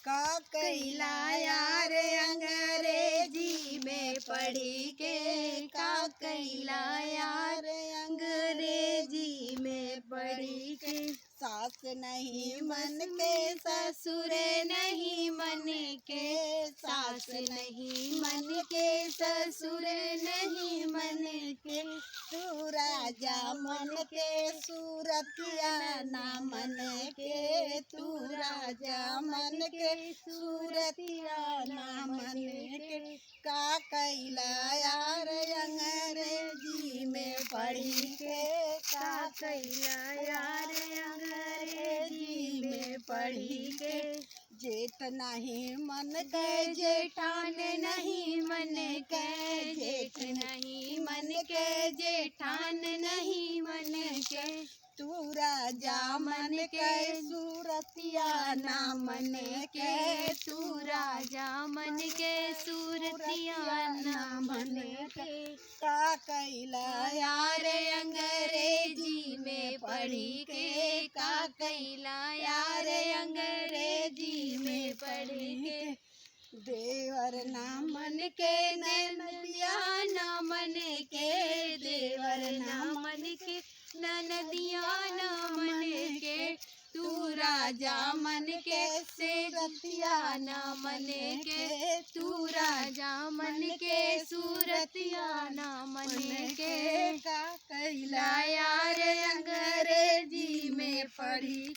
का कैला यार अंग्रेजी में पढ़ी के, का कैला यार अंग्रेजी में पढ़ी के। सास नहीं मन के ससुर नहीं मन के, सास नहीं मन के ससुर नहीं मन के। तू राजा मन के सूरतिया ना मन के, तू राजा मन के सूरतिया ना मन के। का कैला यार अंग्रेजी में पढ़ी के, का कैला यार अंग्रेजी में पढ़ी के। जेठ नहीं मन के जेठान नहीं मन के, जेठ नहीं मन के जेठान नहीं मन के। तू राजा मन के सूरतिया ना मन के, तू राजा मन के सूरतिया ना मन के। का कैला यार अंग्रेजी में पढ़ी के, का कैला यार अंग्रेजी में पढ़ी के। देवर ना मन के ननदिया ना मन के, देवर ना मन के ननदिया ना मन के। तू राजा मन के सेरतिया ना मन के, तू राजा मन के सूरतिया ना मन के। का कैला यार अंग्रेजी में पढ़ी